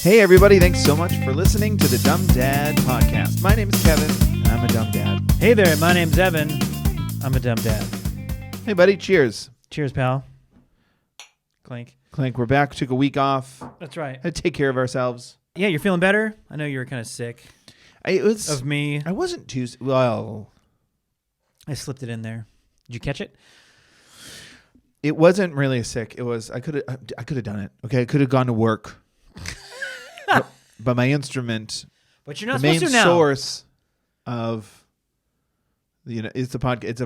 Hey, everybody. Thanks so much for listening to the Dumb Dad Podcast. My name is Kevin. I'm a dumb dad. Hey there. My name's Evan. I'm a dumb dad. Hey, buddy. Cheers. Cheers, pal. Clink. Clink. We're back. Took a week off. That's right. Had to take care of ourselves. Yeah, you're feeling better? I know you were kind of sick of me. I wasn't too... Well... I slipped it in there. Did you catch it? It wasn't really sick. It was... I could have done it. Okay? I could have gone to work. but my instrument... But you're not the supposed main to now. source of... it's a podcast. It's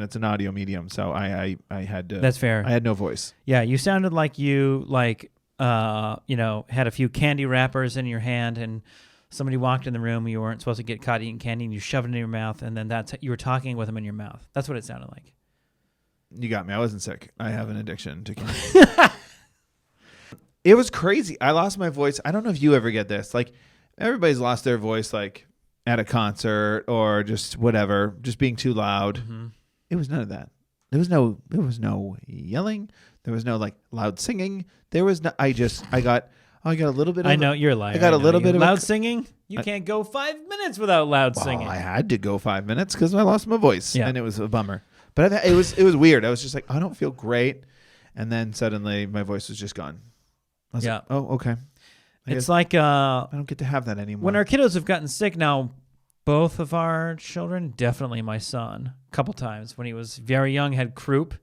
it's an audio medium. So I had to... That's fair. I had no voice. Yeah, you sounded like you had a few candy wrappers in your hand and somebody walked in the room, you weren't supposed to get caught eating candy and you shoved it in your mouth and then you were talking with them in your mouth. That's what it sounded like. You got me. I wasn't sick. I have an addiction to candy. It was crazy. I lost my voice. I don't know if you ever get this. Like, everybody's lost their voice, like, at a concert or just whatever, just being too loud. Mm-hmm. It was none of that. There was no yelling. There was no, like, loud singing. There was no, I got a little bit of... I know, you're a liar. I got a little bit of... Loud singing? You can't go 5 minutes without loud singing. I had to go 5 minutes because I lost my voice. Yeah. And it was a bummer. But it was weird. I was just like, I don't feel great. And then suddenly my voice was just gone. I was like, oh, okay. It's like... I don't get to have that anymore. When our kiddos have gotten sick now, both of our children, definitely my son, a couple times when he was very young, had croup.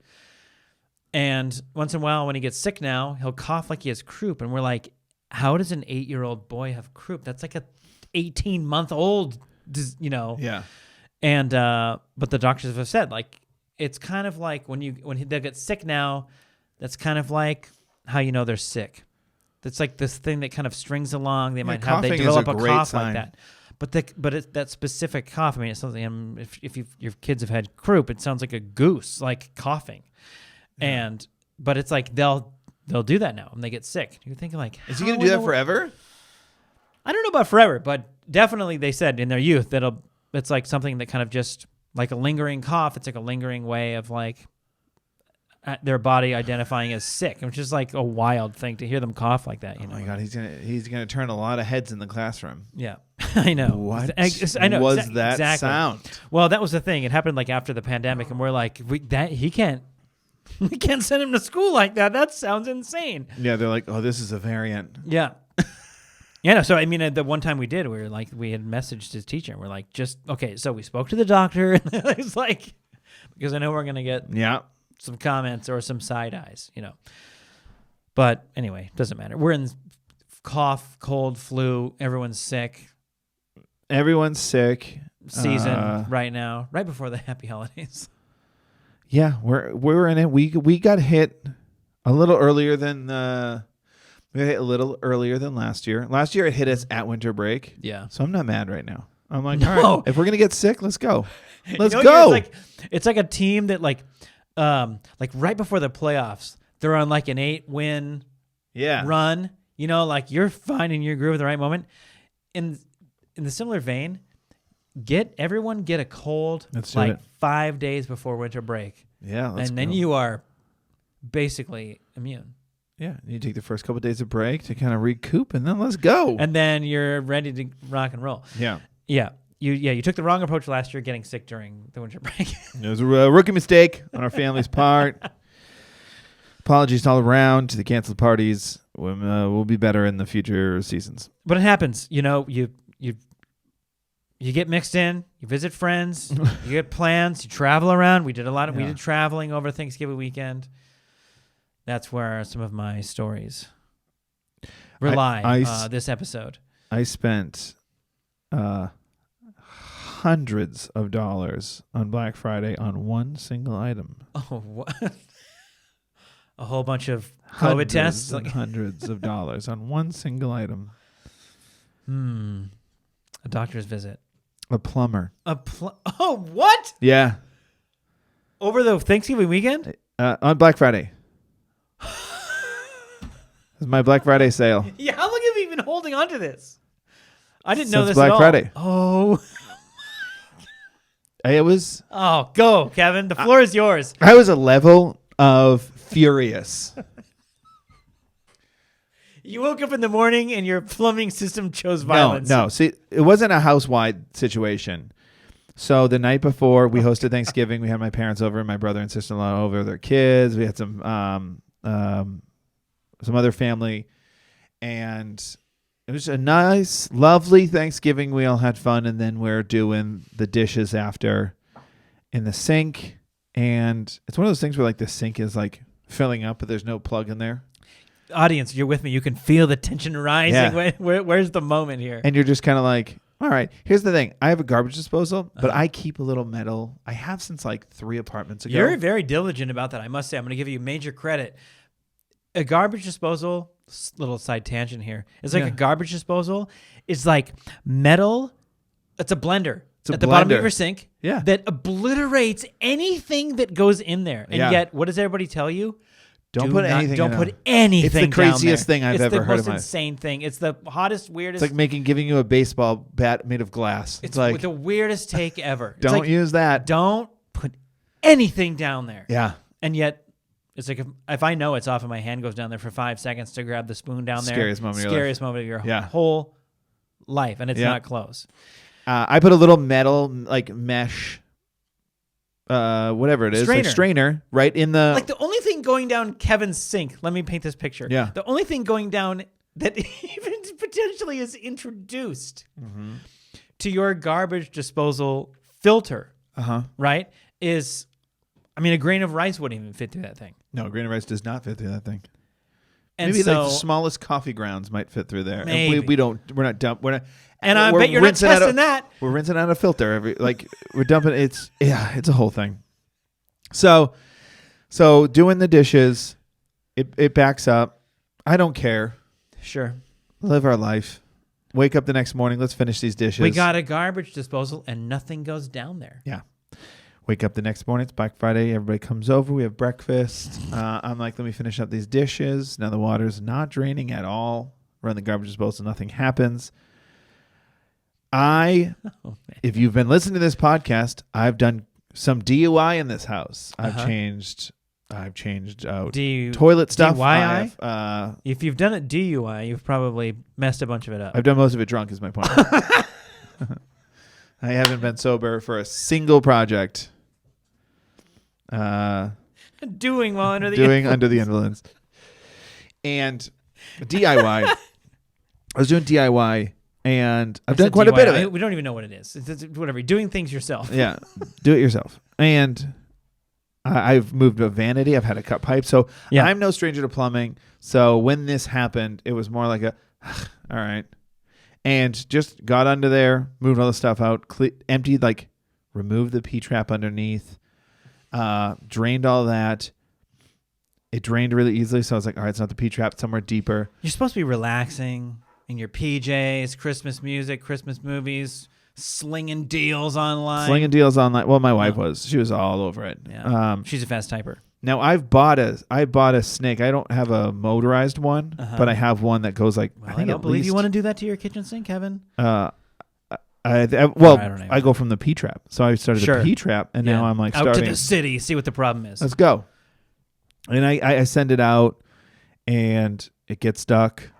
And once in a while when he gets sick now, he'll cough like he has croup. And we're like, how does an 8-year-old boy have croup? That's like a 18-month-old, Yeah. And but the doctors have said, like, it's kind of like when they get sick now, that's kind of like how you know they're sick. It's like this thing that kind of strings along. They they develop a cough sign. like that. But it's that specific cough. I mean, it's something. If your kids have had croup, it sounds like a goose, like coughing. Yeah. But it's like they'll do that now when they get sick. You're thinking like, is he going to do that forever? I don't know about forever, but definitely they said in their youth it's like something that kind of just like a lingering cough. It's like a lingering way of like their body identifying as sick, which is like a wild thing to hear them cough like that. My God, he's gonna turn a lot of heads in the classroom. Yeah, I know. What I know. Was that exactly. Sound? Well, that was the thing. It happened like after the pandemic, and we're like, we can't send him to school like that. That sounds insane. Yeah, they're like, oh, this is a variant. Yeah. Yeah, no, so I mean, the one time we did, we had messaged his teacher, and we're like, so we spoke to the doctor, and it's like, because I know we're gonna get some comments or some side eyes, But anyway, doesn't matter. We're in cough, cold, flu. Everyone's sick. Season right now, right before the happy holidays. Yeah, we're in it. We got hit a little earlier than last year. Last year it hit us at winter break. Yeah. So I'm not mad right now. I'm like, all right, if we're gonna get sick, let's go. Let's go. It's like a team that like right before the playoffs, they're on like an 8-win run. Like you're finding your groove at the right moment. In the similar vein, everyone get a cold 5 days before winter break. Yeah, and then you are basically immune. Yeah, you take the first couple of days of break to kind of recoup, and then let's go. And then you're ready to rock and roll. Yeah. Yeah. You took the wrong approach last year getting sick during the winter break. It was a rookie mistake on our family's part. Apologies all around to the canceled parties. We'll be better in the future seasons. But it happens. You get mixed in. You visit friends. You get plans. You travel around. We did traveling over Thanksgiving weekend. That's where some of my stories rely this episode. I spent hundreds of dollars on Black Friday on one single item. Oh, what? A whole bunch of COVID tests? Hundreds of dollars on one single item. A doctor's visit. A plumber. Oh, what? Yeah. Over the Thanksgiving weekend? On Black Friday. It's my Black Friday sale. Yeah, how long have you been holding on to this? I didn't know this Black at all. Friday. Oh. It was... Oh, go, Kevin. The floor is yours. I was a level of furious. You woke up in the morning and your plumbing system chose violence. No. See, it wasn't a house-wide situation. So the night before, we hosted Thanksgiving. We had my parents over and my brother and sister-in-law over, their kids. We had some other family. And it was a nice, lovely Thanksgiving. We all had fun. And then we're doing the dishes after in the sink. And it's one of those things where like the sink is like filling up, but there's no plug in there. Audience, you're with me. You can feel the tension rising. Yeah. Where's the moment here? And you're just kind of like, all right, here's the thing. I have a garbage disposal, but I keep a little metal. I have since like 3 apartments ago. You're very diligent about that, I must say. I'm going to give you major credit. A garbage disposal, little side tangent here, is like a garbage disposal is like metal. It's a blender. At the bottom of your sink that obliterates anything that goes in there. And yet, what does everybody tell you? Don't put anything. It's the craziest thing I've ever heard of. It's the most insane thing. It's the hottest, weirdest. It's like giving you a baseball bat made of glass. It's like the weirdest take ever. Don't use that. Don't put anything down there. Yeah. And yet, it's like if I know it's off and my hand goes down there for 5 seconds to grab the spoon down there. Scariest moment of your whole life, and it's not close. I put a little metal like mesh. Whatever it is, strainer, right in the. Like the only thing going down Kevin's sink. Let me paint this picture. Yeah. The only thing going down that even potentially is introduced to your garbage disposal filter, right, is, I mean, a grain of rice wouldn't even fit through that thing. No, a grain of rice does not fit through that thing. And maybe like the smallest coffee grounds might fit through there. Maybe. And we're not dump. We're not. And I bet you're not testing that. We're rinsing out a filter we're dumping. It's a whole thing. So doing the dishes, it backs up. I don't care. Sure. Live our life. Wake up the next morning. Let's finish these dishes. We got a garbage disposal and nothing goes down there. Yeah. Wake up the next morning. It's Black Friday. Everybody comes over. We have breakfast. I'm like, let me finish up these dishes. Now the water's not draining at all. Run the garbage disposal. Nothing happens. If you've been listening to this podcast, I've done some DUI in this house. I've changed out toilet stuff. DIY? If you've done it DUI, you've probably messed a bunch of it up. I've done most of it drunk is my point. I haven't been sober for a single project. Doing under the influence. And DIY. I was doing DIY. And I've done quite a bit of it. We don't even know what it is. It's whatever. Doing things yourself. Yeah. Do it yourself. And I've moved a vanity. I've had to cut pipes. So I'm no stranger to plumbing. So when this happened, it was more like all right. And just got under there, moved all the stuff out, emptied, removed the P-trap underneath, drained all that. It drained really easily. So I was like, all right, it's not the P-trap, it's somewhere deeper. You're supposed to be relaxing. In your PJs, Christmas music, Christmas movies, slinging deals online. Well, my wife was. She was all over it. Yeah. She's a fast typer. Now I bought a snake. I don't have a motorized one, but I have one that goes I don't believe you want to do that to your kitchen sink, Kevin. I go from the P-trap. So I started the P-trap, and now I'm out to the city, see what the problem is. Let's go. And I send it out, and it gets stuck.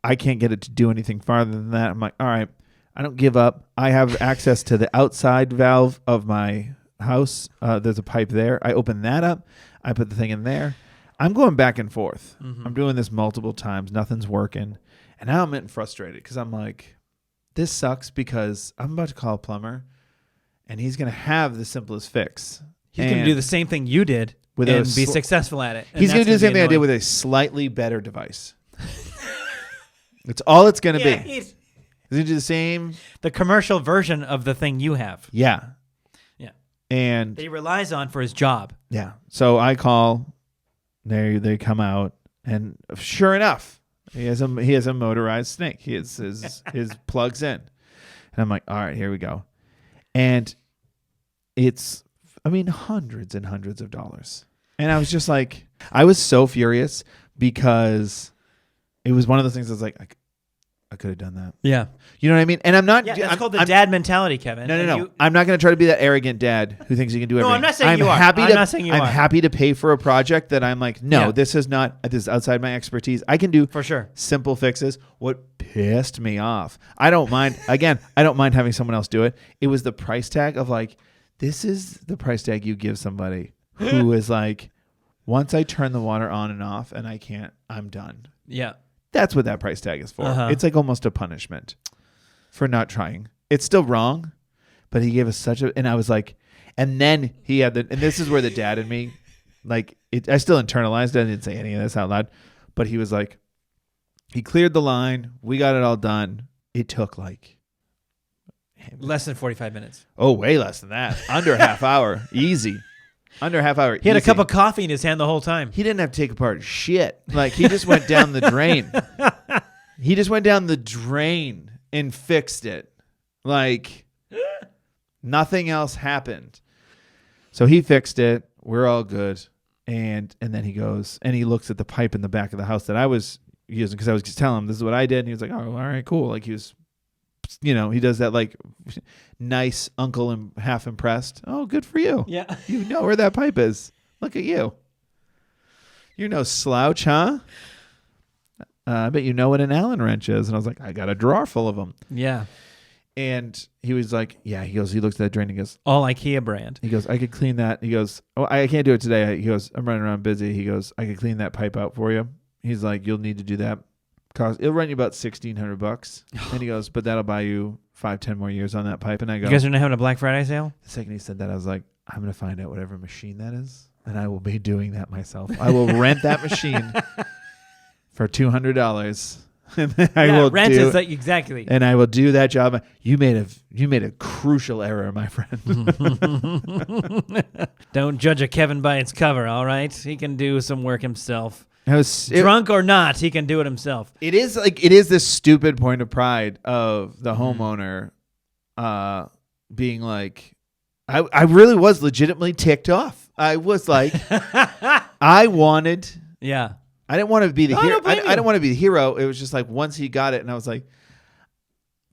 I can't get it to do anything farther than that. I'm like, all right, I don't give up. I have access to the outside valve of my house. There's a pipe there. I open that up. I put the thing in there. I'm going back and forth. I'm doing this multiple times. Nothing's working. And now I'm getting frustrated because I'm like, this sucks because I'm about to call a plumber and he's going to have the simplest fix. He's going to do the same thing you did and be successful at it. He's going to do the same thing I did with a slightly better device. It's all it's going to be. He's going to do the same. The commercial version of the thing you have. Yeah. Yeah. And that he relies on for his job. Yeah. So I call. They come out, and sure enough, he has a motorized snake. He has his plugs in, and I'm like, all right, here we go, and it's hundreds and hundreds of dollars, and I was just like, I was so furious because. It was one of those things that's like, I could have done that. Yeah. You know what I mean? And I'm not. Yeah, that's I'm, called the dad mentality, Kevin. No. I'm not going to try to be that arrogant dad who thinks he can do everything. No, I'm not saying you are. I'm not saying you are. I'm happy to pay for a project that I'm like, no, Yeah. this is outside my expertise. I can do For sure. simple fixes. What pissed me off, I don't mind. Again, I don't mind having someone else do it. It was the price tag of like, this is the price tag you give somebody who is like, once I turn the water on and off and I can't, I'm done. Yeah. That's what that price tag is for. Uh-huh. It's like almost a punishment for not trying. It's still wrong, but he gave us and I was like, and then he had and this is where the dad in me, like, I still internalized it. I didn't say any of this out loud, but he was like, he cleared the line. We got it all done. It took like less than 45 minutes. Oh, way less than that. Under a half hour. Easy. Under a half hour. He had a cup of coffee in his hand the whole time. He didn't have to take apart shit. Like, he just went down the drain. He just went down the drain and fixed it. Like, nothing else happened. So he fixed it. We're all good. And then he goes and he looks at the pipe in the back of the house that I was using, because I was just telling him this is what I did. And he was like, oh, all right, cool. Like, he was, he does that like nice uncle and half impressed. Oh, good for you. Yeah. You know where that pipe is. Look at you. You're no slouch, huh? I bet you know what an Allen wrench is. And I was like, I got a drawer full of them. Yeah. And he was like, yeah, he looks at that drain and goes, all IKEA brand. He goes, I could clean that. He goes, oh, I can't do it today. He goes, I'm running around busy. He goes, I could clean that pipe out for you. He's like, you'll need to do that. It'll run you about $1,600. And he goes, but that'll buy you 5-10 more years on that pipe. And I go, you guys are not having a Black Friday sale? The second he said that, I was like, I'm going to find out whatever machine that is, and I will be doing that myself. I will rent that machine for $200. And then I will rent is like exactly. And I will do that job. You made a crucial error, my friend. Don't judge a Kevin by its cover, all right? He can do some work himself. Drunk or not, he can do it himself. It is this stupid point of pride of the homeowner being like, I really was legitimately ticked off. I was like, I wanted. Yeah. I didn't want to be the hero. I don't didn't want to be the hero. It was just like once he got it, and I was like,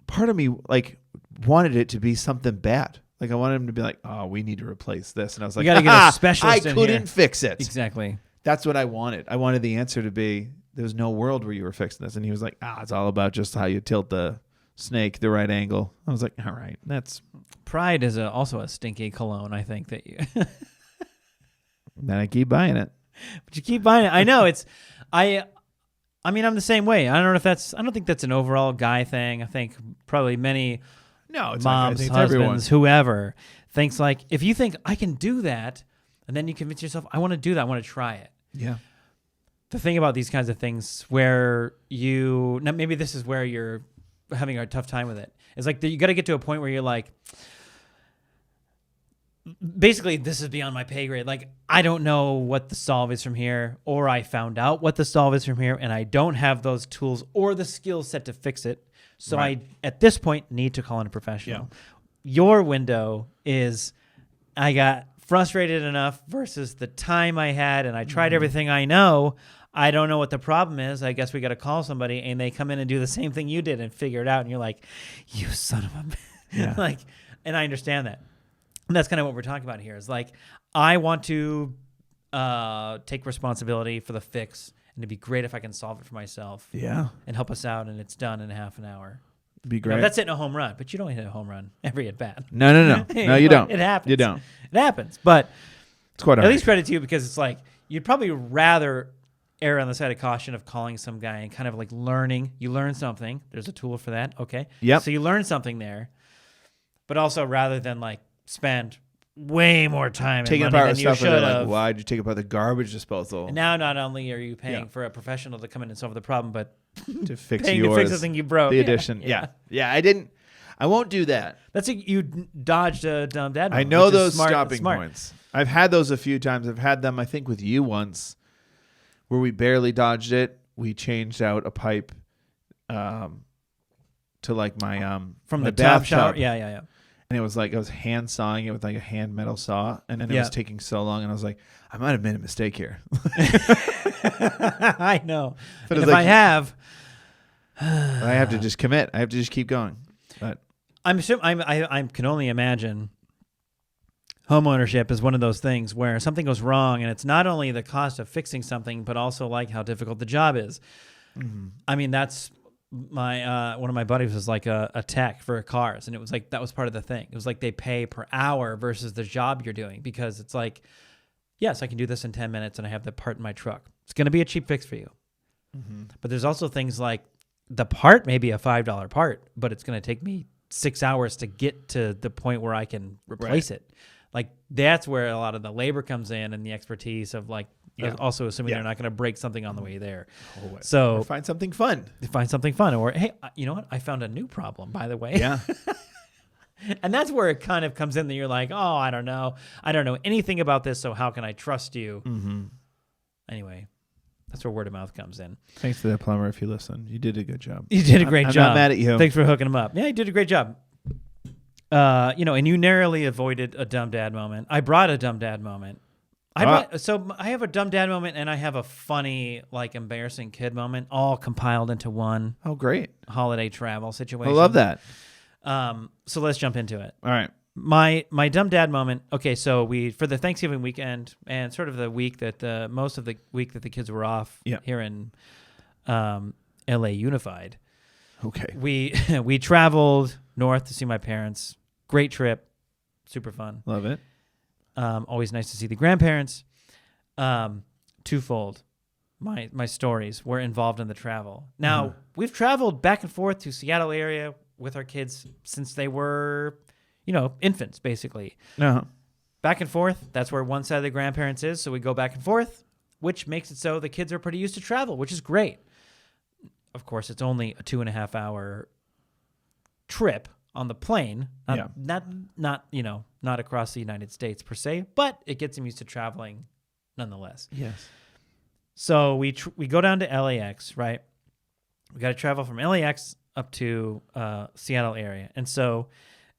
part of me like wanted it to be something bad. Like I wanted him to be like, oh, we need to replace this. And I was like, you got to get a specialist I in couldn't here. fix it. Exactly. That's what I wanted. I wanted the answer to be, there's no world where you were fixing this. And he was like, it's all about just how you tilt the snake the right angle. I was like, all right, that's... Pride is also a stinky cologne, I think, that you... Then I keep buying it. But you keep buying it. I know, it's... I mean, I'm the same way. I don't think that's an overall guy thing. I think probably many moms, husbands, whoever thinks like, if you think I can do that, and then you convince yourself, I want to do that, I want to try it. Yeah. The thing about these kinds of things where maybe this is where you're having a tough time with it. It's like you got to get to a point where you're like, basically, this is beyond my pay grade. Like, I don't know what the solve is from here, or I found out what the solve is from here, and I don't have those tools or the skill set to fix it. So I, at this point, need to call in a professional. Yeah. Your window is, I got frustrated enough versus the time I had, and I tried everything I know. I don't know what the problem is. I guess we got to call somebody, and they come in and do the same thing you did and figure it out. And you're like, you son of a bitch. Like, and I understand that. And that's kind of what we're talking about here is like, I want to take responsibility for the fix, and it'd be great if I can solve it for myself. Yeah. And help us out, and it's done in half an hour. It'd be great. Now, that's hitting a home run, but you don't hit a home run every at bat. No. No, you don't. It happens. You don't. It happens. But it's quite at least credit to you, because it's like, you'd probably rather err on the side of caution of calling some guy and kind of like learning. You learn something. There's a tool for that. Okay. Yep. So you learn something there, but also rather than like spend way more time taking and money apart than you stuff should like, have. why'd you take apart the garbage disposal? And now not only are you paying for a professional to come in and solve the problem, but to fix paying yours, to fix the thing you broke. The addition. Yeah. I won't do that. That's you dodged a dumb dad moment. I know those stopping points. I've had those a few times. I've had them, I think, with you once, where we barely dodged it. We changed out a pipe to like my from my the top shower. bathtub. Yeah. And it was like I was hand sawing it with like a hand metal saw, and then it was taking so long, and I was like, I might have made a mistake here. I know. But And if like, I have, I have to just commit. I have to just keep going. But I can only imagine homeownership is one of those things where something goes wrong, and it's not only the cost of fixing something, but also like how difficult the job is. Mm-hmm. I mean, that's my one of my buddies was like a tech for cars, and it was like that was part of the thing. It was like they pay per hour versus the job you're doing, because it's like, yes, I can do this in 10 minutes, and I have the part in my truck. It's going to be a cheap fix for you. Mm-hmm. But there's also things like the part may be a $5 part, but it's going to take me 6 hours to get to the point where I can replace it. Like that's where a lot of the labor comes in, and the expertise of like also assuming they're not going to break something on the way there. So or find something fun. Or hey, you know what? I found a new problem, by the way. Yeah. And that's where it kind of comes in that you're like, oh, I don't know anything about this, so how can I trust you? Mm-hmm. Anyway, that's where word of mouth comes in. Thanks to that plumber if you listen. You did a good job. You did a great job. I'm not mad at you. Thanks for hooking him up. Yeah, you did a great job. And you narrowly avoided a dumb dad moment. I brought a dumb dad moment. So I have a dumb dad moment, and I have a funny, like, embarrassing kid moment, all compiled into one. Oh, great. Holiday travel situation. I love that. So let's jump into it. All right. My dumb dad moment. Okay, so for the Thanksgiving weekend and sort of the week that most of the week that the kids were off here in LA Unified. Okay. We traveled north to see my parents. Great trip, super fun. Love it. Always nice to see the grandparents. Twofold, my stories were involved in the travel. Now we've traveled back and forth to Seattle area with our kids since they were, infants basically. Uh-huh. Back and forth. That's where one side of the grandparents is, so we go back and forth, which makes it so the kids are pretty used to travel, which is great. Of course, it's only a 2.5 hour trip on the plane, not across the United States per se, but it gets them used to traveling nonetheless. Yes. So we go down to LAX, right? We got to travel from LAX up to Seattle area, and so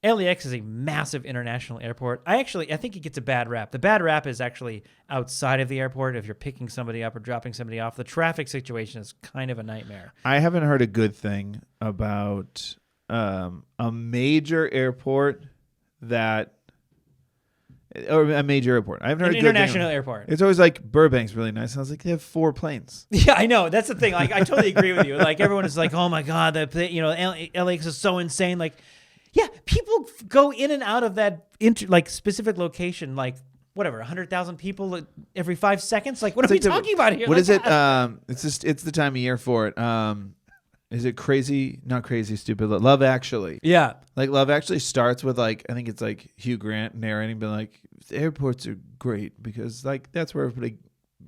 LAX is a massive international airport. I think it gets a bad rap. The bad rap is actually outside of the airport. If you're picking somebody up or dropping somebody off, the traffic situation is kind of a nightmare. I haven't heard a good thing about a major airport or a major airport. I haven't heard an international airport. It's always like Burbank's really nice. And I was like, they have 4 planes. Yeah, I know. That's the thing. Like, I totally agree with you. Like, everyone is like, oh my god, LAX is so insane. Like, yeah, people go in and out of that specific location, like whatever, 100,000 people every 5 seconds. Like, what are we talking about here? What is it? It's the time of year for it. Is it crazy? Not Crazy Stupid. Love Actually. Yeah. Like Love Actually starts with I think it's like Hugh Grant narrating, but like airports are great because like that's where everybody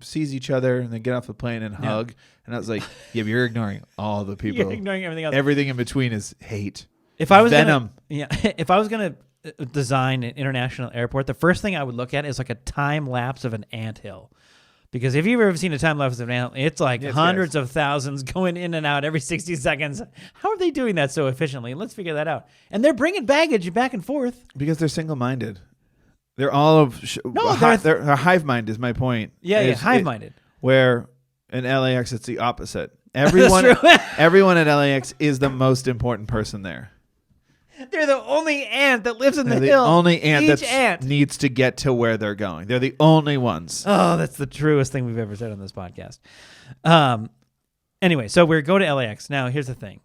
sees each other and they get off the plane and hug. And I was like, yeah, but you're ignoring all the people. You're ignoring everything else. Everything in between is hate. If I was Venom. If I was gonna design an international airport, the first thing I would look at is like a time lapse of an anthill. Because if you've ever seen a time lapse of an anthill, it's like hundreds of thousands going in and out every 60 seconds. How are they doing that so efficiently? Let's figure that out. And they're bringing baggage back and forth. Because they're single-minded. They're all of... they're hive-mind is my point. Yeah, hive-minded. Where in LAX, it's the opposite. Everyone at LAX is the most important person there. They're the only ant that lives in the hill. The only ant that needs to get to where they're going. They're the only ones. Oh, that's the truest thing we've ever said on this podcast. Anyway, so we go to LAX. Now, here's the thing.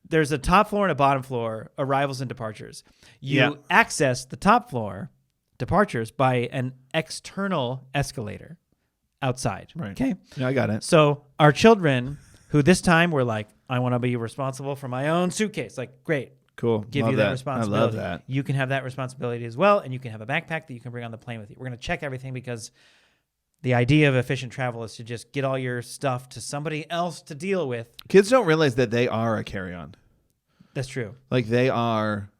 There's a top floor and a bottom floor, arrivals and departures. You access the top floor, departures, by an external escalator outside. Right. Okay? Yeah, I got it. So our children, who this time were like, I want to be responsible for my own suitcase. Like, great. Cool. Give you that responsibility. I love that. You can have that responsibility as well, and you can have a backpack that you can bring on the plane with you. We're going to check everything because the idea of efficient travel is to just get all your stuff to somebody else to deal with. Kids don't realize that they are a carry-on. That's true. Like they are.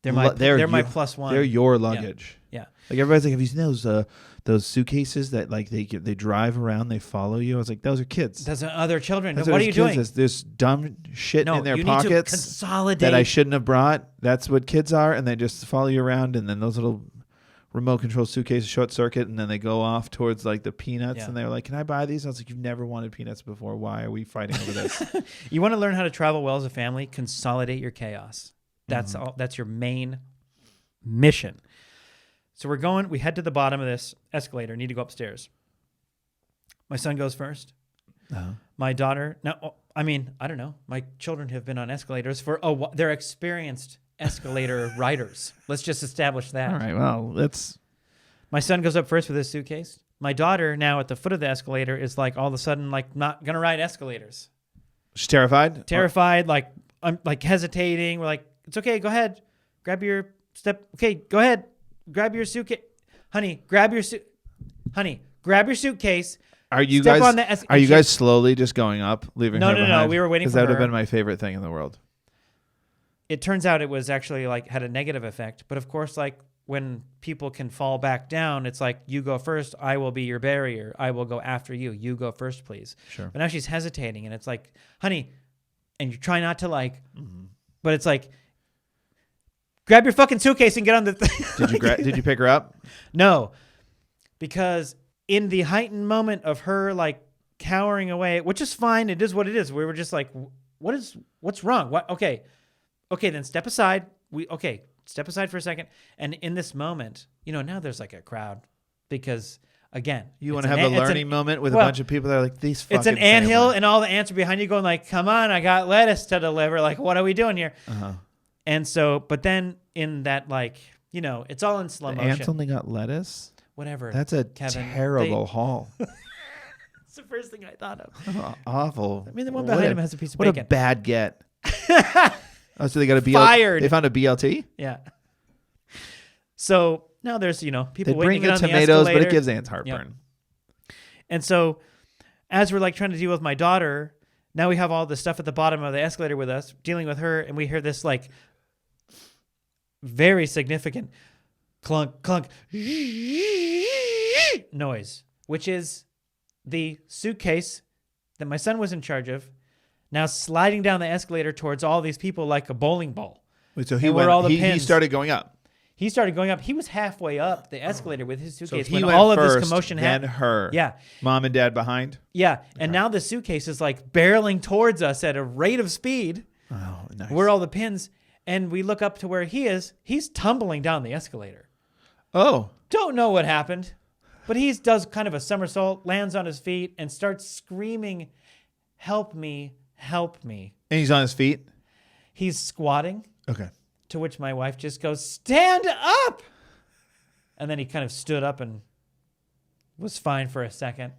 They're my plus one. They're your luggage. Yeah. Like everybody's like, have you seen those suitcases that like they drive around, they follow you? I was like, those are kids. Those are other children. What are you doing? There's dumb shit in their you pockets need to consolidate. that I shouldn't have brought. That's what kids are, and they just follow you around. And then those little remote control suitcase short circuit, and then they go off towards like the peanuts, and they're like, "Can I buy these?" I was like, "You've never wanted peanuts before. Why are we fighting over this?" You want to learn how to travel well as a family? Consolidate your chaos. That's all. That's your main mission. So we head to the bottom of this escalator. Need to go upstairs. My son goes first. My daughter. Now, I mean, I don't know. My children have been on escalators for a while. They're experienced escalator riders. Let's just establish that. All right. Well, that's. My son goes up first with his suitcase. My daughter, now at the foot of the escalator, is like all of a sudden like not gonna ride escalators. She's terrified. Terrified, like I'm like hesitating. We're like, it's okay. Go ahead. Grab your step. Okay, go ahead. Grab your suitcase, honey. Grab your suitcase. Are you guys? Are you guys slowly just going up, leaving her behind? No. We were waiting for her. Because that would have been my favorite thing in the world. It turns out it was actually like had a negative effect. But of course, like when people can fall back down, it's like you go first. I will be your barrier. I will go after you. You go first, please. Sure. But now she's hesitating, and it's like, honey, and you try not to like, but it's like, grab your fucking suitcase and get on the. Did you pick her up? No, because in the heightened moment of her like cowering away, which is fine, it is what it is. We were just like, what's wrong? What? Okay, then step aside. Step aside for a second. And in this moment, now there's like a crowd because again, you want to have a learning moment with a bunch of people that are like these. It's an anthill, and all the ants are behind you, going like, "Come on, I got lettuce to deliver." Like, what are we doing here? And so, but then in that, like, it's all in slow motion. Ants only got lettuce? Whatever. That's a terrible haul. It's the first thing I thought of. Awful. I mean, the one behind him has a piece of bacon. What a bad get. So they got a BLT? Fired. They found a BLT? Yeah. So now there's, people they waiting bring the on tomatoes, the escalator. but it gives ants heartburn. Yep. And so as we're like trying to deal with my daughter, now we have all the stuff at the bottom of the escalator with us, dealing with her, and we hear this like very significant clunk, clunk noise, which is the suitcase that my son was in charge of now sliding down the escalator towards all these people like a bowling ball. Wait, so he started going up. He started going up. He was halfway up the escalator with his suitcase so when went all of first, this commotion happened. Then her. Yeah. Mom and dad behind? Yeah. And now the suitcase is like barreling towards us at a rate of speed. Oh, nice. We're all the pins. And we look up to where he is. He's tumbling down the escalator. Oh. Don't know what happened. But he does kind of a somersault, lands on his feet, and starts screaming, "Help me, help me." And he's on his feet? He's squatting. Okay. To which my wife just goes, "Stand up!" And then he kind of stood up and was fine for a second.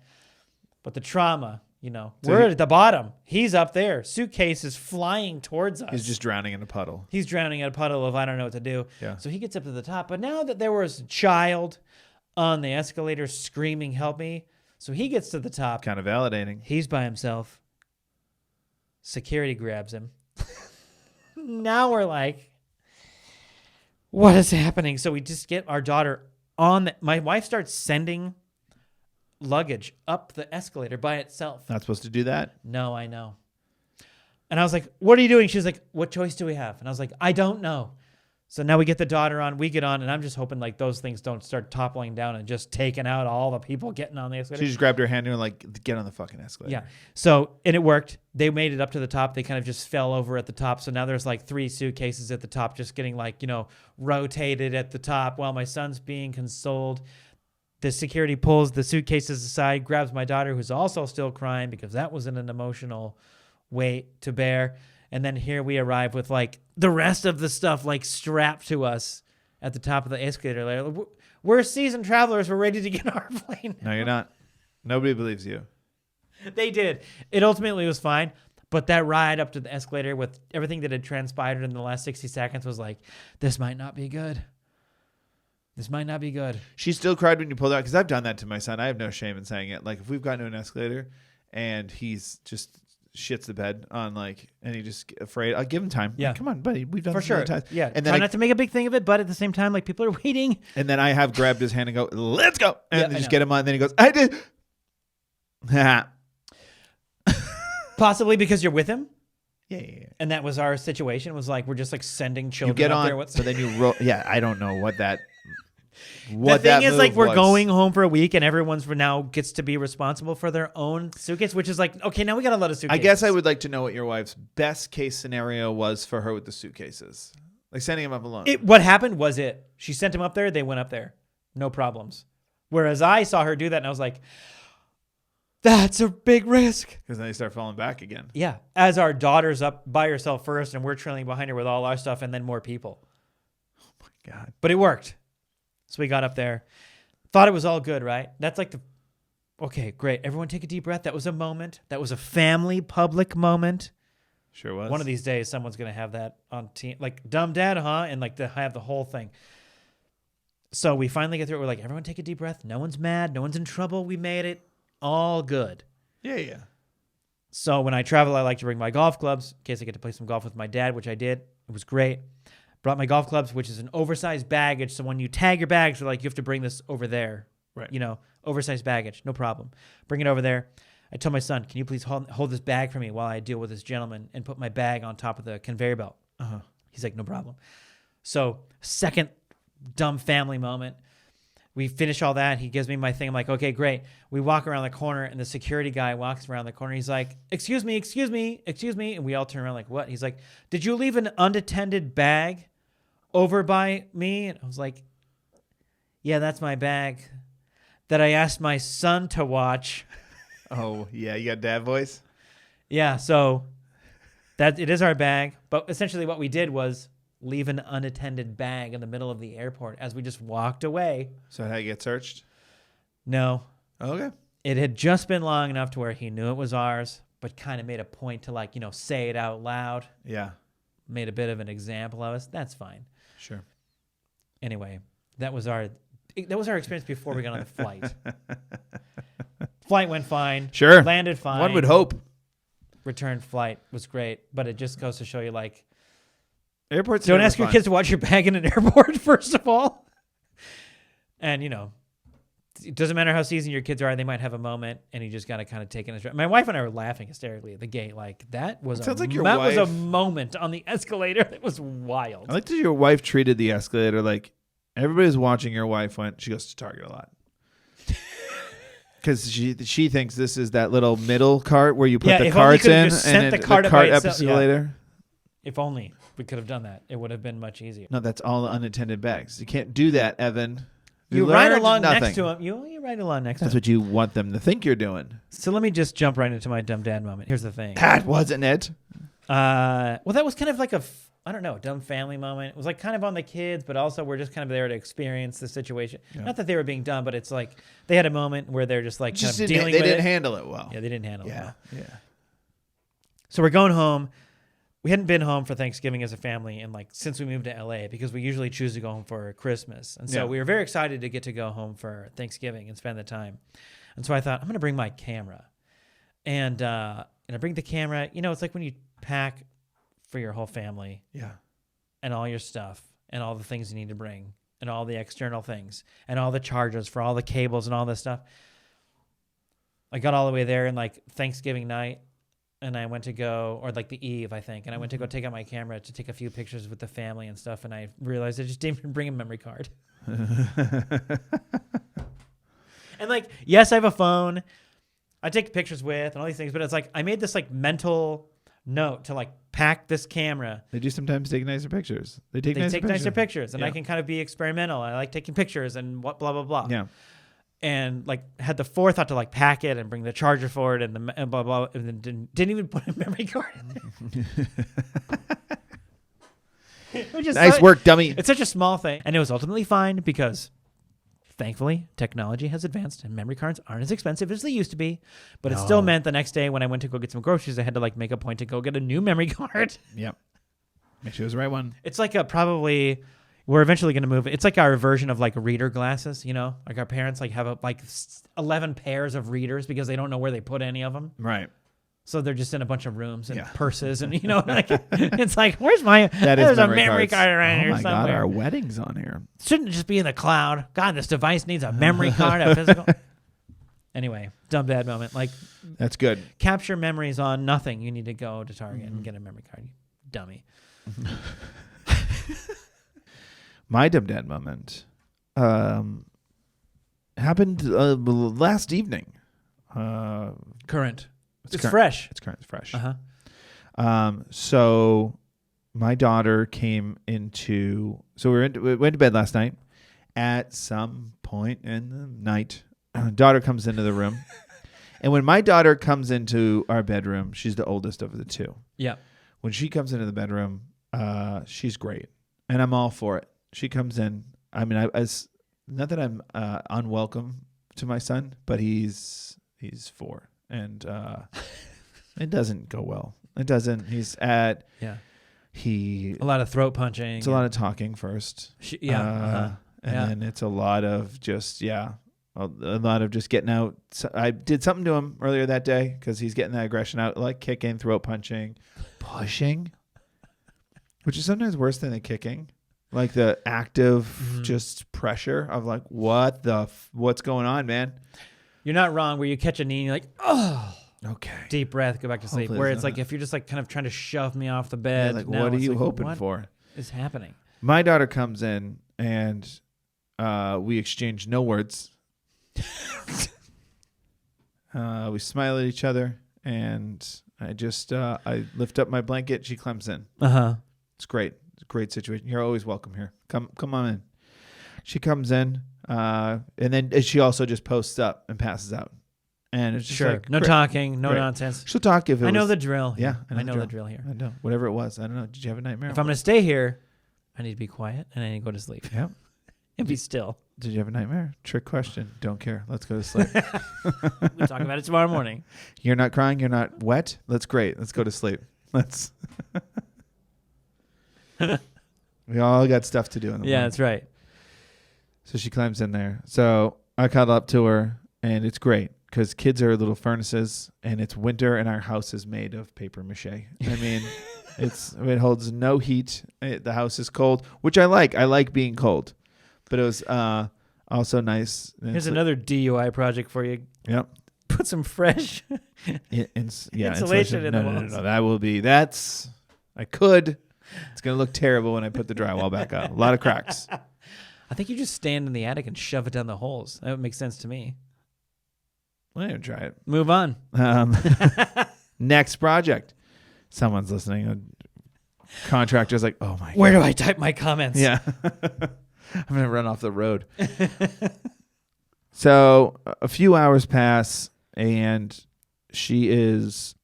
But the trauma, we're at the bottom. He's up there. Suitcase is flying towards us. He's just drowning in a puddle. He's drowning in a puddle of I don't know what to do. Yeah. So he gets up to the top. But now that there was a child on the escalator screaming, "Help me." So he gets to the top. Kind of validating. He's by himself. Security grabs him. Now we're like, what is happening? So we just get our daughter on. My wife starts sending luggage up the escalator by itself. Not supposed to do that? No, I know. And I was like, "What are you doing?" She was like, "What choice do we have?" And I was like, "I don't know." So now we get the daughter on, we get on, and I'm just hoping like those things don't start toppling down and just taking out all the people getting on the escalator. She just grabbed her hand and like, "Get on the fucking escalator." Yeah. So, and it worked. They made it up to the top. They kind of just fell over at the top. So now there's like 3 suitcases at the top, just getting like, rotated at the top while my son's being consoled. The security pulls the suitcases aside, grabs my daughter, who's also still crying because that was an emotional weight to bear. And then here we arrive with like the rest of the stuff like strapped to us at the top of the escalator. We're seasoned travelers. We're ready to get on our plane. No, you're not. Nobody believes you. They did. It ultimately was fine. But that ride up to the escalator with everything that had transpired in the last 60 seconds was like, this might not be good. This might not be good. She still cried when you pulled out because I've done that to my son. I have no shame in saying it. Like if we've gotten to an escalator and he's just shits the bed on and he just afraid. I'll give him time. Yeah. Like, come on, buddy. We've done for this sure. many times. Yeah. And try then not to make a big thing of it, but at the same time, like people are waiting. And then I have grabbed his hand and go, "Let's go," and just get him on. And then he goes, "I did." Possibly because you're with him. Yeah. And that was our situation. It was like we're just like sending children. You get up on, there. but then you roll. Yeah, I don't know what that what the thing that is, move like, we're was. going home for a week, and everyone's now gets to be responsible for their own suitcase, which is like, okay, now we got a lot of suitcases. I guess I would like to know what your wife's best case scenario was for her with the suitcases. Like sending him up alone. What happened was she sent him up there. They went up there. No problems. Whereas I saw her do that, and I was like, that's a big risk. Because then they start falling back again. Yeah. As our daughter's up by herself first, and we're trailing behind her with all our stuff, and then more people. Oh, my God. But it worked. So we got up there. Thought it was all good, right? That's like okay, great. Everyone take a deep breath. That was a moment. That was a family public moment. Sure was. One of these days, someone's going to have that on team. Like, dumb dad, huh? And like have the whole thing. So we finally get through it. We're like, everyone take a deep breath. No one's mad. No one's in trouble. We made it. All good. Yeah. So when I travel, I like to bring my golf clubs in case I get to play some golf with my dad, which I did. It was great. Brought my golf clubs, which is an oversized baggage. So when you tag your bags, they're like, you have to bring this over there. Right. You know, oversized baggage. No problem. Bring it over there. I told my son, can you please hold this bag for me while I deal with this gentleman and put my bag on top of the conveyor belt? He's like, no problem. So second dumb family moment. We finish all that. He gives me my thing. I'm like, okay, great. We walk around the corner, and the security guy walks around the corner. He's like, excuse me. And we all turn around like, what? He's like, did you leave an unattended bag over by me? And I was like, yeah, that's my bag that I asked my son to watch. Oh, yeah. You got dad voice? Yeah, so that it is our bag. But essentially what we did was leave an unattended bag in the middle of the airport as we just walked away. So how you get searched? No. Okay. It had just been long enough to where he knew it was ours, but kind of made a point to, like, say it out loud. Yeah. Made a bit of an example of us. That's fine. Sure. Anyway, that was our experience before we got on the flight. Flight went fine. Sure. Landed fine. One would hope. Return flight was great, but it just goes to show you, like, airports. Don't ask your kids to watch your bag in an airport, first of all. And, it doesn't matter how seasoned your kids are. They might have a moment, and you just got to kind of take it as. My wife and I were laughing hysterically at the gate. Like, that was was a moment on the escalator that was wild. I like that your wife treated the escalator like everybody's watching your wife when she goes to Target a lot. Because she thinks this is that little middle cart where you put the carts in and the cart escalator. Yeah. If only we could have done that, it would have been much easier. No, that's all unattended bags. You can't do that, Evan. You ride along next to him. You ride along next to him. That's what you want them to think you're doing. So let me just jump right into my dumb dad moment. Here's the thing. That wasn't it. Well, that was kind of like dumb family moment. It was like kind of on the kids, but also we're just kind of there to experience the situation. Yeah. Not that they were being dumb, but it's like they had a moment where they're just like kind of dealing with it. They didn't handle it well. Yeah, they didn't handle it well. Yeah. So we're going home. We hadn't been home for Thanksgiving as a family since we moved to LA, because we usually choose to go home for Christmas. And so we were very excited to go home for Thanksgiving and spend the time. And so I thought, I'm going to bring my camera. And I bring the camera. It's like when you pack for your whole family. Yeah. And all your stuff and all the things you need to bring and all the external things and all the chargers for all the cables and all this stuff. I got all the way there in Thanksgiving night. And I went to go, or the eve, I think. And I went to go take out my camera to take a few pictures with the family and stuff. And I realized I just didn't even bring a memory card. And yes, I have a phone I take pictures with and all these things. But it's I made this mental note to pack this camera. They do sometimes take nicer pictures. They take nicer pictures. And I can kind of be experimental. I like taking pictures and blah, blah, blah. Yeah. And had the forethought to pack it and bring the charger for it and blah blah, and then didn't even put a memory card in there. Nice work, dummy. It's such a small thing, and it was ultimately fine because, thankfully, technology has advanced and memory cards aren't as expensive as they used to be. But it still meant the next day when I went to go get some groceries, I had to make a point to go get a new memory card. Yep. Make sure it was the right one. It's probably. We're eventually going to move. It's our version of reader glasses, our parents have 11 pairs of readers because they don't know where they put any of them. Right. So they're just in a bunch of rooms and purses and, it's where's my, there's a memory card around here somewhere. Oh my God, our wedding's on here. Shouldn't it just be in the cloud? God, this device needs a memory card, a physical. Anyway, dumb dad moment. That's good. Capture memories on nothing. You need to go to Target and get a memory card. You dummy. My dumb dad moment happened last evening. Current. It's fresh. It's current. It's fresh. Uh-huh. So my daughter came into. So we went to bed last night. At some point in the night, daughter comes into the room. And when my daughter comes into our bedroom, she's the oldest of the two. Yeah. When she comes into the bedroom, she's great. And I'm all for it. She comes in. I mean, not that I'm unwelcome to my son, but he's 4. And it doesn't go well. It doesn't. He's at... Yeah. A lot of throat punching. It's a lot of talking first. And then it's a lot of just, a lot of just getting out. So I did something to him earlier that day because he's getting that aggression out, like kicking, throat punching, pushing, which is sometimes worse than the kicking. Like the active just pressure of like, what's going on, man? You're not wrong where you catch a knee and you're like, oh. Okay. Deep breath, go back to sleep. Hopefully where it's like if you're just like kind of trying to shove me off the bed. Like, what are you hoping for? What is happening? My daughter comes in and we exchange no words. We smile at each other, and I just I lift up my blanket. She climbs in. It's great. It's a great situation. You're always welcome here. Come on in. She comes in, and then she also just posts up and passes out. And it's just like, no talking, no nonsense. She'll talk if it I know the drill. Yeah, I know the drill here. I know. Whatever it was. I don't know. Did you have a nightmare? If I'm going to stay here, I need to be quiet and I need to go to sleep. Yeah. And be still. Did you have a nightmare? Trick question. Don't care. Let's go to sleep. We'll talk about it tomorrow morning. You're not crying. You're not wet. That's great. Let's go to sleep. Let's. We all got stuff to do in the morning. That's right. So she climbs in there. So I cuddle up to her, and it's great because kids are little furnaces, and it's winter, and our house is made of paper mache. I mean, it holds no heat. The house is cold, which I like. I like being cold, but it was also nice. Here's another DUI project for you. Yep. Put some fresh insulation in the walls. No. That will be. That's. I could. It's gonna look terrible when I put the drywall back up. A lot of cracks. I think you just stand in the attic and shove it down the holes. That would make sense to me. Well, I'm gonna try it. Move on. Next project. Someone's listening. A contractor's like, oh my God. Where do I type my comments? Yeah. I'm going to run off the road. So a few hours pass and she is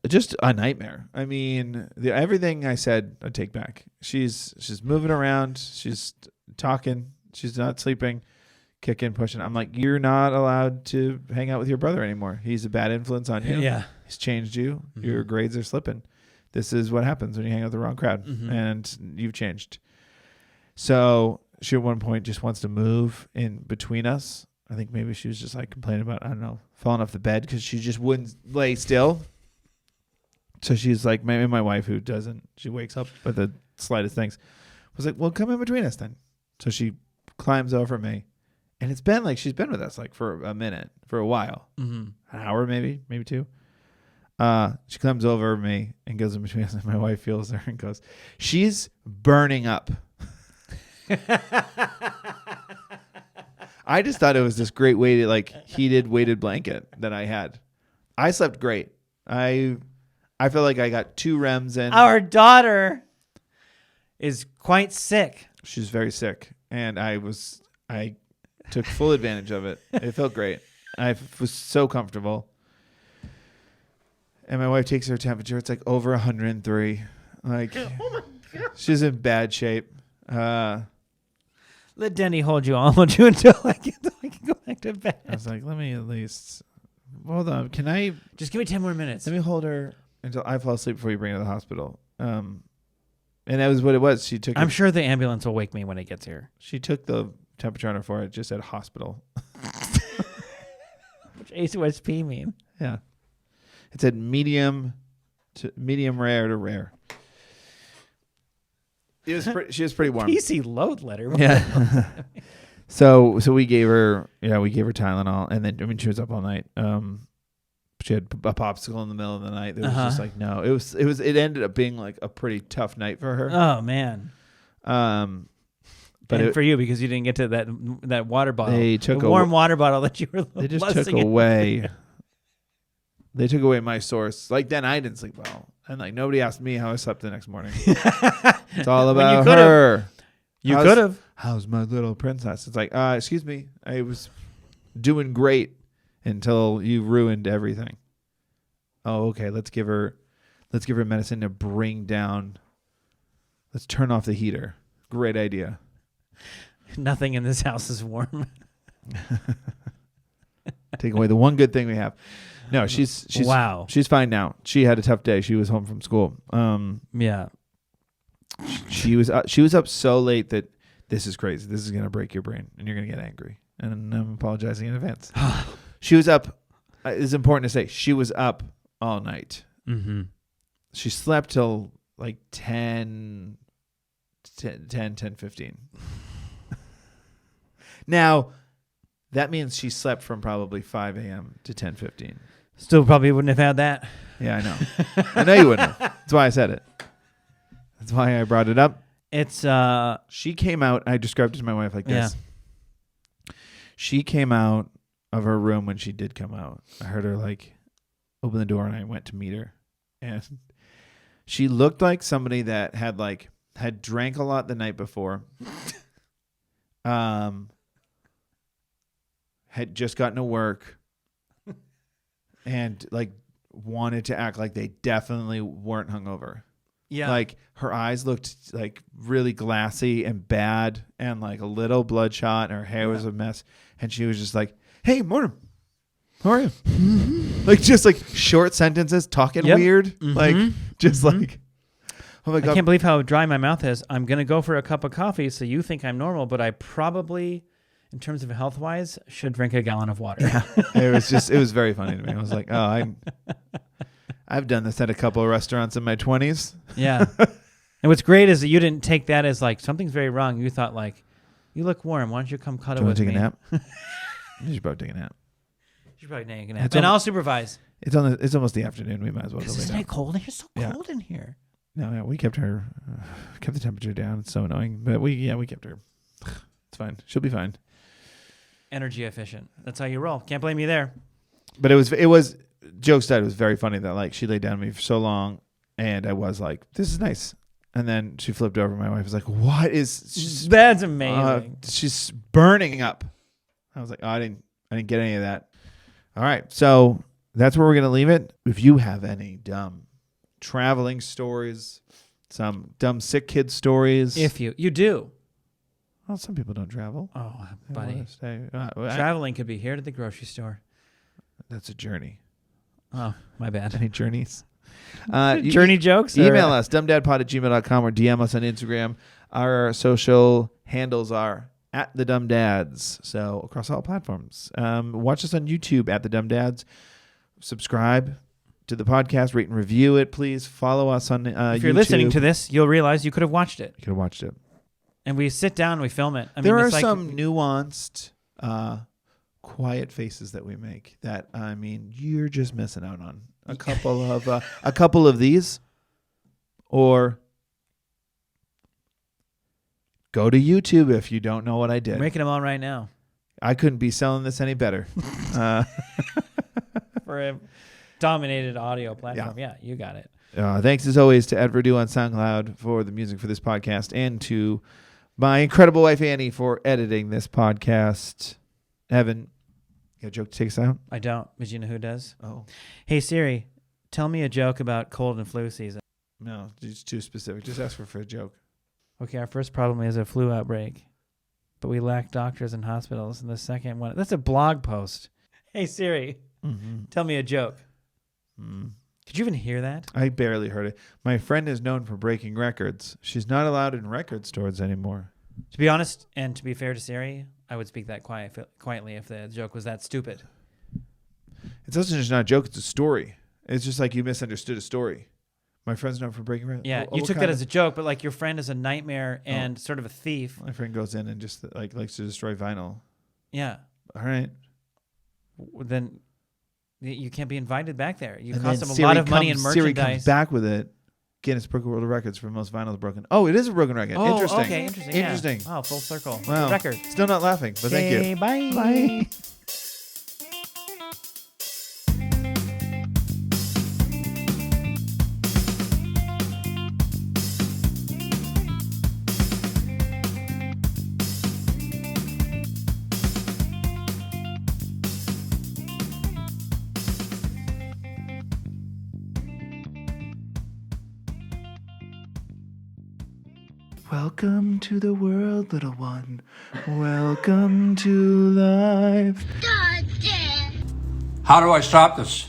just a nightmare. I mean, everything I said, I take back. She's moving around. She's talking. She's not sleeping, kicking, pushing. I'm like, you're not allowed to hang out with your brother anymore. He's a bad influence on you. Yeah. He's changed you. Mm-hmm. Your grades are slipping. This is what happens when you hang out with the wrong crowd. Mm-hmm. And you've changed. So she at one point just wants to move in between us. I think maybe she was just like complaining about, I don't know, falling off the bed because she just wouldn't lay still. So she's like, maybe my wife who doesn't, she wakes up at the slightest things, was like, well, come in between us then. So she climbs over me. And it's been like, she's been with us like for a minute, for a while. Mm-hmm. An hour maybe 2. She climbs over me and goes in between us, and my wife feels her and goes, she's burning up. I just thought it was this great weighted, like heated weighted blanket that I had. I slept great. I feel like I got 2 REMs in. Our daughter is quite sick. She's very sick, and I took full advantage of it. It felt great. I was so comfortable. And my wife takes her temperature. It's like over 103. Like, oh my God. She's in bad shape. Let Denny hold you. I'll hold you until I can go back to bed. I was like, let me at least hold on. Can I just give me 10 more minutes? Let me hold her until I fall asleep before you bring her to the hospital. And that was what it was. She took. I'm sure the ambulance will wake me when it gets here. She took the temperature on her forehead. Just said hospital. Which ACSP mean? Yeah. It said medium rare to rare. She was pretty warm. PC load letter. Yeah. So we gave her Tylenol, and then she was up all night. She had a popsicle in the middle of the night. It was just like, no. It ended up being like a pretty tough night for her. Oh man. But for you, because you didn't get to that water bottle. They took the warm water bottle that you were They just took away. They took away my source. Like, then I didn't sleep well. And, like, nobody asked me how I slept the next morning. It's all about her. You could have. How's my little princess? It's like, excuse me. I was doing great until you ruined everything. Oh, okay. Let's give her medicine to bring down. Let's turn off the heater. Great idea. Nothing in this house is warm. Take away the one good thing we have. No, she's wow. She's fine now. She had a tough day. She was home from school. Yeah. She was up so late that this is crazy. This is gonna break your brain, and you're gonna get angry. And I'm apologizing in advance. She was up. It's important to say she was up all night. Mm-hmm. She slept till like 10:15. Now, that means she slept from probably 5 a.m. to 10:15. Still probably wouldn't have had that. Yeah, I know. I know you wouldn't have. That's why I said it. That's why I brought it up. It's She came out. I described it to my wife like this. Yeah. She came out of her room when she did come out. I heard her like open the door, and I went to meet her, and she looked like somebody that had drank a lot the night before. Had just gotten to work and like wanted to act like they definitely weren't hungover. Yeah. Like her eyes looked like really glassy and bad and like a little bloodshot, and her hair was a mess. And she was just like, "Hey, morning. How are you?" Like just like short sentences, talking weird. Mm-hmm. Like just like, oh my God. I can't believe how dry my mouth is. I'm going to go for a cup of coffee, so you think I'm normal, but I probably, in terms of health-wise, should drink a gallon of water. Yeah. It was very funny to me. I was like, oh, I've done this at a couple of restaurants in my 20s. Yeah. And what's great is that you didn't take that as like, something's very wrong. You thought like, you look warm. Why don't you come cuddle with me? Do you want to take a nap? You should probably take a nap. You should probably take a nap. And I'll supervise. It's almost the afternoon. We might as well go lay down. Isn't it cold? It's so cold in here. No, we kept the temperature down. It's so annoying. But we kept her. It's fine. She'll be fine. Energy efficient. That's how you roll. Can't blame you there. But it was jokes aside, it was very funny that like she laid down with me for so long, and I was like, "This is nice." And then she flipped over. My wife was like, "What is?" That's amazing. She's burning up. I was like, "Oh, I didn't get any of that." All right, so that's where we're gonna leave it. If you have any dumb traveling stories, some dumb sick kid stories, if you do. Well, some people don't travel. Oh, buddy. Traveling Traveling could be here to the grocery store. That's a journey. Oh, my bad. Any journeys? Journey jokes? Email us, dumbdadpod@gmail.com, or DM us on Instagram. Our social handles are @thedumbdads. So across all platforms. Watch us on YouTube @thedumbdads. Subscribe to the podcast, rate and review it, please. Follow us on YouTube. If you're listening to this, you'll realize you could have watched it. You could have watched it. And we sit down and we film it. There are some nuanced, quiet faces that we make that, I mean, you're just missing out on. A couple of these, or go to YouTube if you don't know what I did. We're making them all right now. I couldn't be selling this any better. For a dominated audio platform. Yeah, you got it. Thanks as always to Ed Verdu on SoundCloud for the music for this podcast, and to my incredible wife Annie for editing this podcast. Evan, you got a joke to take us out? I don't. But you know who does? Oh. Hey Siri, tell me a joke about cold and flu season. No, it's too specific. Just ask for a joke. Okay, our first problem is a flu outbreak, but we lack doctors and hospitals. And the second one, that's a blog post. Hey Siri, tell me a joke. Could you even hear that? I barely heard it. My friend is known for breaking records. She's not allowed in record stores anymore. To be honest, and to be fair to Siri, I would speak that quietly if the joke was that stupid. It's also just not a joke. It's a story. It's just like you misunderstood a story. My friend's known for breaking records. Yeah, you took that as a joke, but like your friend is a nightmare and sort of a thief. My friend goes in and just like likes to destroy vinyl. Yeah. All right. Then you can't be invited back there. You and cost them a Siri lot of money in merchandise. Siri comes back with it. Guinness Book of World Records for most vinyls broken. Oh, it is a broken record. Oh, Interesting. okay, interesting. Interesting. Yeah. Oh, full circle. Wow. Record. Still not laughing, but thank you. Bye. Bye. Welcome to the world, little one. Welcome to life. How do I stop this?